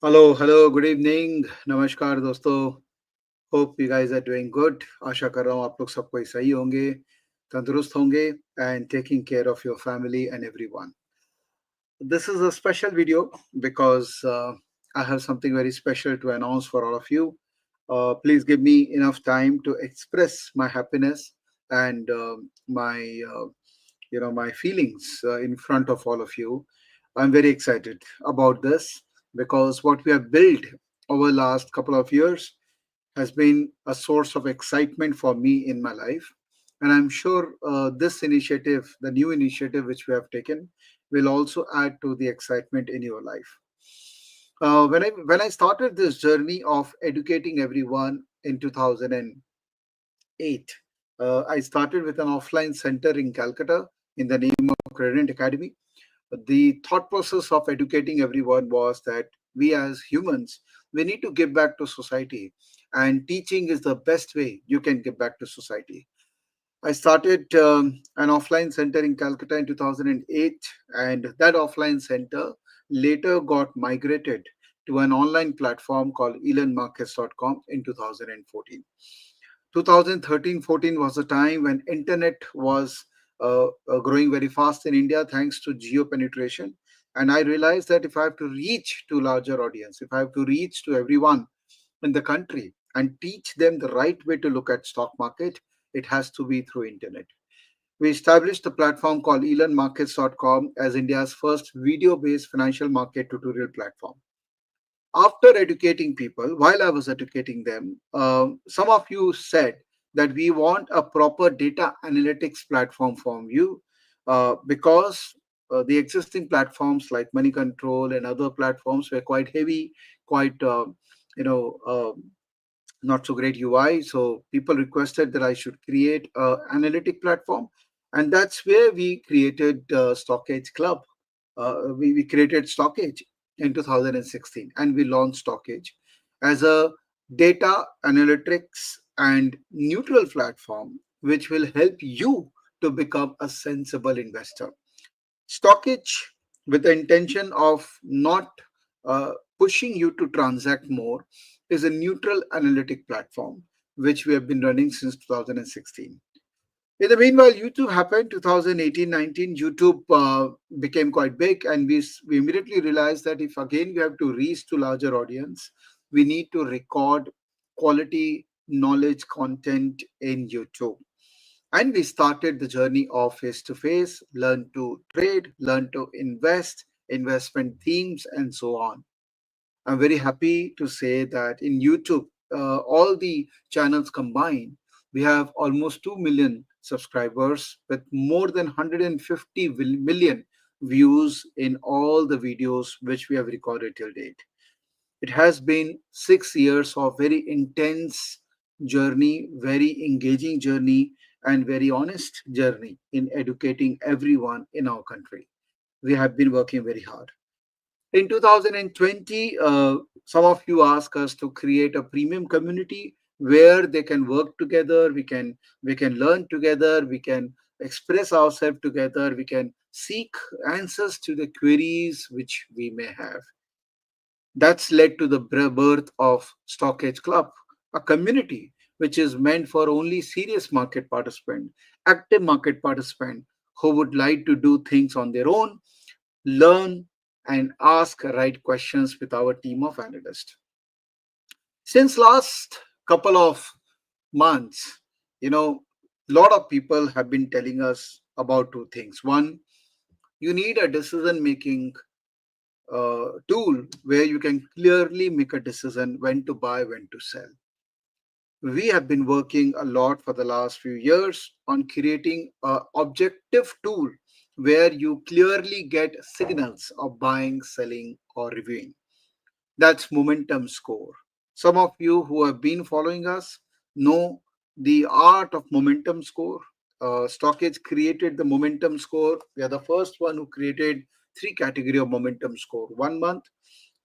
Hello good evening नमस्कार दोस्तों. Hope you guys are doing good. आशा कर रहा हूँ आप लोग सब कोई सही होंगे, तंदुरुस्त होंगे and taking care of your family and everyone. This is a special video because I have something very special to announce for all of you. Please give me enough time to express my happiness and my feelings in front of all of you. I'm very excited about this because what we have built over the last couple of years has been a source of excitement for me in my life. And I'm sure this initiative, the new initiative which we have taken, will also add to the excitement in your life. When I started this journey of educating everyone in 2008, I started with an offline center in Calcutta in the name of Curated Academy. The thought process of educating everyone was that we as humans, we need to give back to society, and teaching is the best way you can give back to society. I started an offline center in Calcutta in 2008, and that offline center later got migrated to an online platform called Elearnmarkets.com in 2014. 2013-14 was a time when internet was growing very fast in India thanks to geo penetration. And I realized that if I have to reach to larger audience, if I have to reach to everyone in the country and teach them the right way to look at stock market, it has to be through internet. We established a platform called elearnmarkets.com as India's first video-based financial market tutorial platform. After educating people, while I was educating them, some of you said that we want a proper data analytics platform from you because the existing platforms like Money Control and other platforms were quite heavy, quite you know. Not so great UI. So people requested that I should create a analytic platform, and that's where we created StockEdge Club. We created StockEdge in 2016, and we launched StockEdge as a data analytics and neutral platform, which will help you to become a sensible investor. Stockage, with the intention of not uh, pushing you to transact more, is a neutral analytic platform which we have been running since 2016. In the meanwhile, YouTube happened 2018-19. YouTube became quite big, and we immediately realized that if again we have to reach to larger audience, we need to record quality knowledge content in YouTube. And we started the journey of face to face, learn to trade, learn to invest, investment themes, and so on. I'm very happy to say that in YouTube, all the channels combined, we have almost 2 million subscribers with more than 150 million views in all the videos which we have recorded till date. It has been 6 years of very intense journey, very engaging journey, and very honest journey in educating everyone in our country. We have been working very hard. In 2020, some of you asked us to create a premium community where they can work together. We can learn together. We can express ourselves together. We can seek answers to the queries which we may have. That's led to the birth of StockEdge Club, a community which is meant for only serious market participant, active market participant who would like to do things on their own, learn and ask right questions with our team of analysts. Since last couple of months, a lot of people have been telling us about two things. One, you need a decision making tool where you can clearly make a decision when to buy, when to sell. We have been working a lot for the last few years on creating a objective tool where you clearly get signals of buying, selling, or reviewing. That's momentum score. Some of you who have been following us know the art of momentum score. Stockage created the momentum score. We are the first one who created three category of momentum score: 1 month,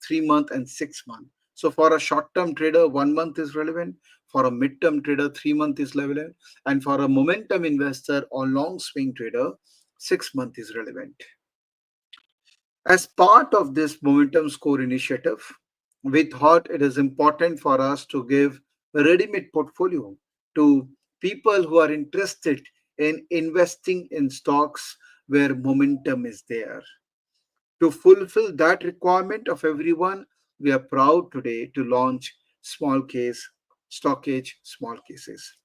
3 month, and 6 month. So for a short-term trader, 1 month is relevant. For a mid-term trader, 3 month is relevant, and for a momentum investor or long swing trader, 6 month is relevant. As part of this momentum score initiative, we thought it is important for us to give a ready-made portfolio to people who are interested in investing in stocks where momentum is there. To fulfill that requirement of everyone, we are proud today to launch small case stockage small cases.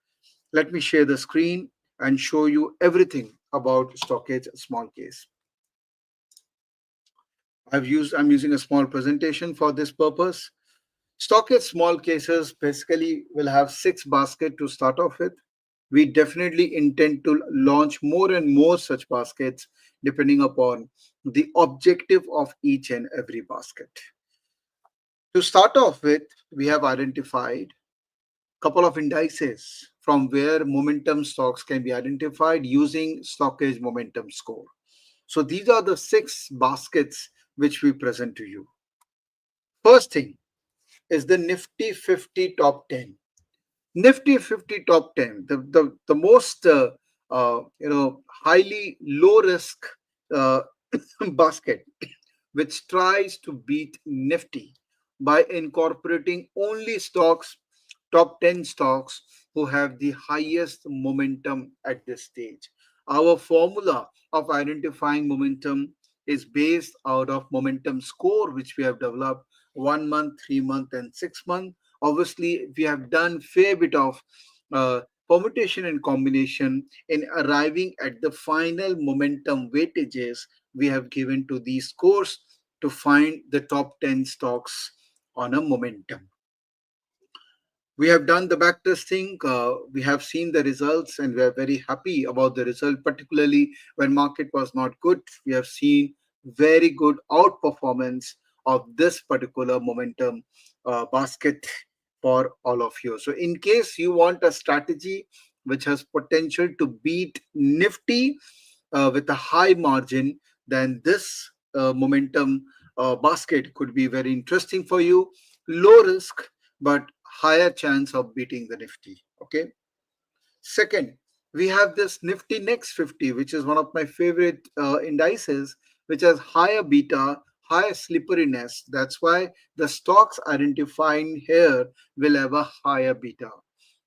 Let me share the screen and show you everything about stockage small case. I'm using a small presentation for this purpose. Stockage small cases basically will have six baskets to start off with. We definitely intend to launch more and more such baskets depending upon the objective of each and every basket. To start off with, we have identified a couple of indices from where momentum stocks can be identified using Stockage Momentum Score. So these are the six baskets which we present to you. First thing is the Nifty 50 Top 10. Nifty 50 Top 10, the most highly low risk uh, basket, which tries to beat Nifty by incorporating only stocks, top 10 stocks who have the highest momentum at this stage. Our formula of identifying momentum is based out of momentum score, which we have developed 1 month, 3 month, and 6 month. Obviously, we have done fair bit of uh, permutation and combination in arriving at the final momentum weightages we have given to these scores to find the top 10 stocks on a momentum. We have done the back testing. We have seen the results, and we are very happy about the result. Particularly when market was not good, we have seen very good outperformance of this particular momentum basket for all of you. So, in case you want a strategy which has potential to beat Nifty with a high margin, then this momentum basket could be very interesting for you. Low risk, but higher chance of beating the Nifty. Okay. Second, we have this Nifty Next 50, which is one of my favorite indices, which has higher beta, higher slipperiness. That's why the stocks identifying here will have a higher beta.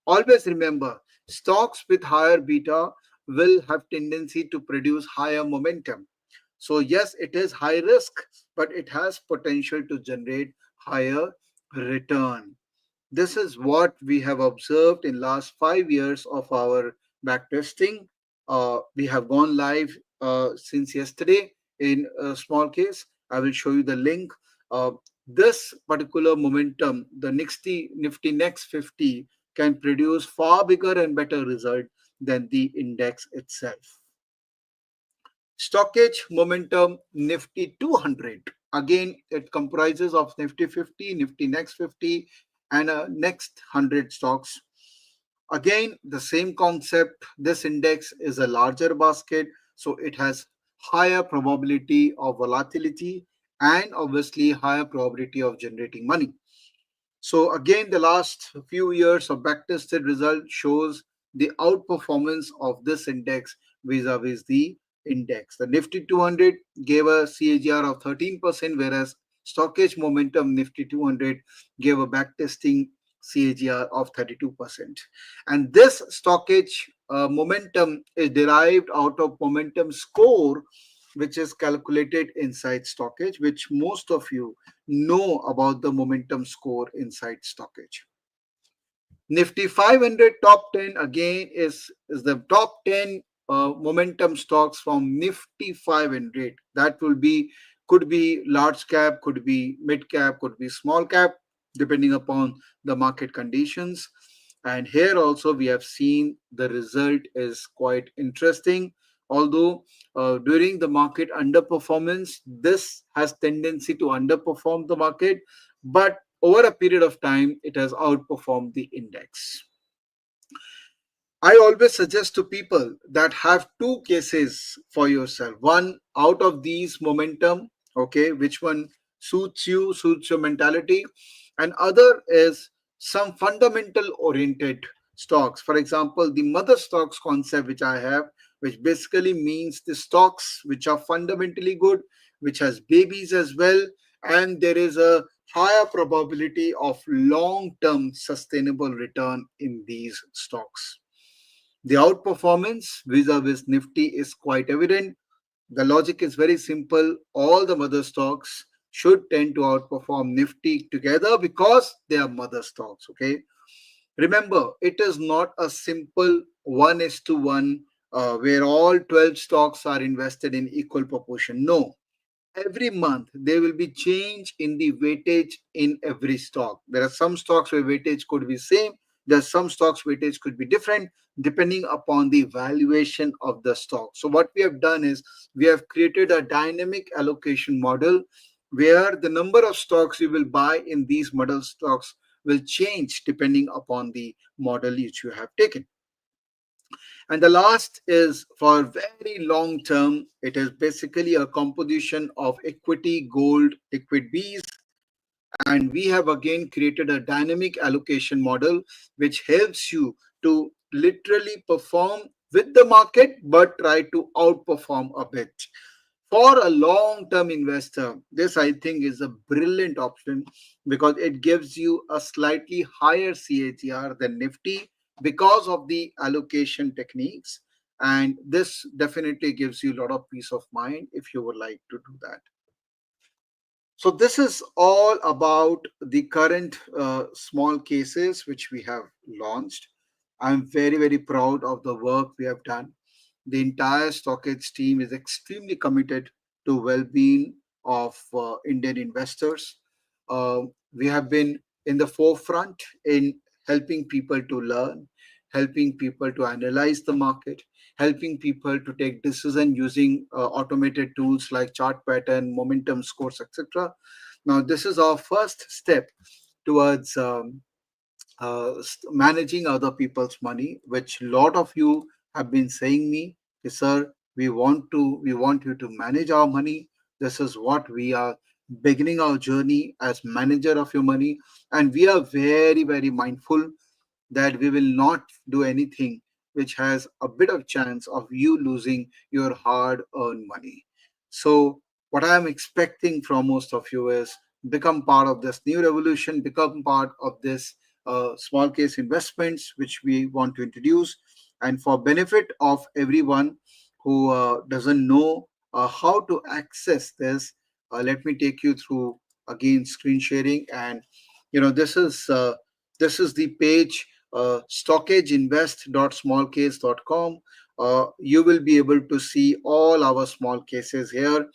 Always remember, stocks with higher beta will have tendency to produce higher momentum. So yes, it is high risk, but it has potential to generate higher return. This is what we have observed in last 5 years of our backtesting. We have gone live since yesterday in a small case. I will show you the link. Uh, this particular momentum, the Nifty Next 50, can produce far bigger and better result than the index itself. Stockage Momentum Nifty 200. Again, it comprises of Nifty 50, Nifty Next 50, and next 100 stocks. Again, the same concept. This index is a larger basket, so it has higher probability of volatility and obviously higher probability of generating money. So again, the last few years of backtested result shows the outperformance of this index vis-a-vis the index. The Nifty 200 gave a CAGR of 13%, whereas Stockage Momentum Nifty 200 gave a backtesting CAGR of 32%. And this Stockage momentum is derived out of momentum score, which is calculated inside Stockage, which most of you know about the momentum score inside Stockage. Nifty 500 top 10 again is the top 10 momentum stocks from Nifty 500. That will be could be large cap, could be mid cap, could be small cap, depending upon the market conditions. And here also we have seen the result is quite interesting. Although during the market underperformance, this has tendency to underperform the market, but over a period of time, it has outperformed the index. I always suggest to people that have two cases for yourself. One out of these momentum, okay, which one suits you, suits your mentality, and other is some fundamental oriented stocks. For example, the mother stocks concept, which I have, which basically means the stocks which are fundamentally good, which has babies as well, and there is a higher probability of long term sustainable return in these stocks. The outperformance vis-a-vis Nifty is quite evident. The logic is very simple. All the mother stocks should tend to outperform Nifty together because they are mother stocks. Okay. Remember, it is not a simple 1 is to 1 where all 12 stocks are invested in equal proportion. No, every month there will be change in the weightage in every stock. There are some stocks where weightage could be same. There are some stocks weightage could be different depending upon the valuation of the stock. So what we have done is we have created a dynamic allocation model where the number of stocks you will buy in these model stocks will change depending upon the model which you have taken. And the last is for very long term. It is basically a composition of equity, gold, liquid Bs, and we have again created a dynamic allocation model which helps you to literally perform with the market but try to outperform a bit. For a long term investor, this I think is a brilliant option because it gives you a slightly higher CAGR than Nifty because of the allocation techniques. And this definitely gives you a lot of peace of mind if you would like to do that. So this is all about the current small cases which we have launched. I'm very, very proud of the work we have done. The entire StockEdge team is extremely committed to well-being of Indian investors. We have been in the forefront in helping people to learn, helping people to analyze the market, helping people to take decision using automated tools like chart pattern, momentum scores, etc. Now, this is our first step towards managing other people's money, which a lot of you have been saying me, sir, we want you to manage our money. This is what we are beginning our journey as manager of your money, and we are very, very mindful that we will not do anything which has a bit of chance of you losing your hard earned money. So what I am expecting from most of you is become part of this new revolution, become part of this small case investments which we want to introduce. And for benefit of everyone who doesn't know how to access this, let me take you through again screen sharing. And this is the page stockageinvest.smallcase.com. You will be able to see all our small cases here.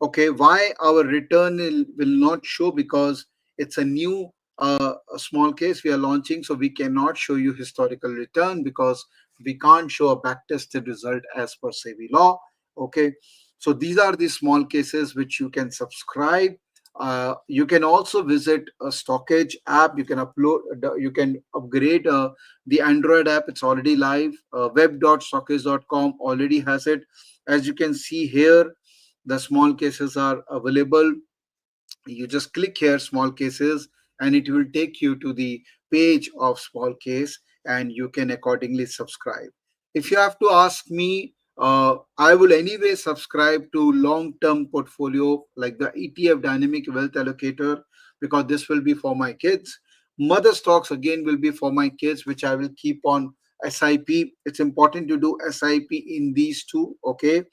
Okay, why our return will not show? Because it's a new a small case we are launching, so we cannot show you historical return because we can't show a backtested result as per SEBI law. Okay, so these are the small cases which you can subscribe. You can also visit a StockEdge app. You can upload, you can upgrade the Android app. It's already live. Web.stockage.com already has it. As you can see here, the small cases are available. You just click here small cases and it will take you to the page of small case and you can accordingly subscribe. If you have to ask me, I will anyway subscribe to long term portfolio like the ETF dynamic wealth allocator because this will be for my kids. Mother stocks again will be for my kids, which I will keep on SIP. It's important to do SIP in these two. Okay,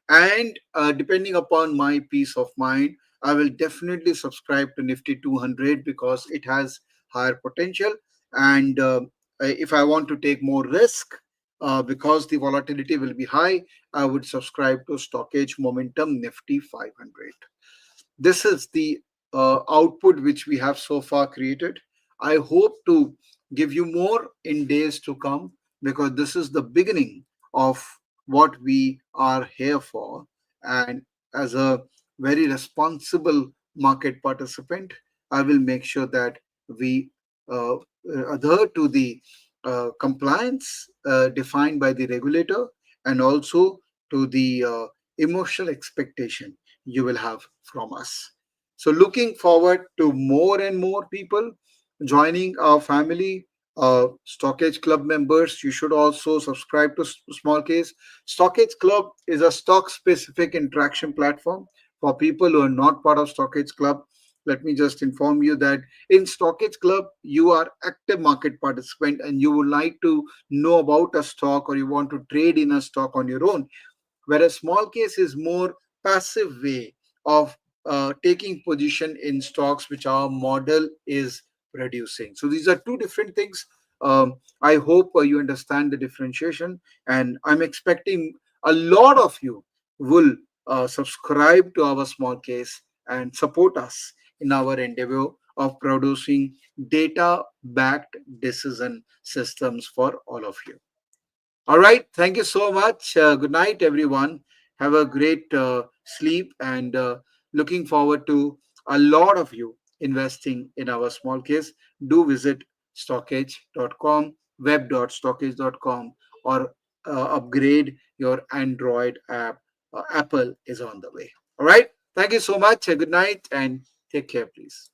and depending upon my peace of mind, I will definitely subscribe to Nifty 200 because it has higher potential. And if I want to take more risk, because the volatility will be high, I would subscribe to Stockage Momentum Nifty 500. This is the output which we have so far created. I hope to give you more in days to come because this is the beginning of what we are here for. And as a very responsible market participant, I will make sure that we adhere to the compliance defined by the regulator and also to the emotional expectation you will have from us. So, looking forward to more and more people joining our family. Stockage Club members, you should also subscribe to Small Case. Stockage Club is a stock specific interaction platform for people who are not part of Stockage Club. let me just inform you that in Stockage Club, you are active market participant and you would like to know about a stock or you want to trade in a stock on your own, whereas small case is more passive way of taking position in stocks which our model is producing. So these are two different things. I hope you understand the differentiation, and I'm expecting a lot of you will subscribe to our small case and support us in our endeavor of producing data backed decision systems for all of you. All right. Thank you so much. Good night, everyone. Have a great sleep, and looking forward to a lot of you investing in our small case. Do visit stockage.com, web.stockage.com, or upgrade your Android app. Apple is on the way. All right. Thank you so much. Good night and take care, please.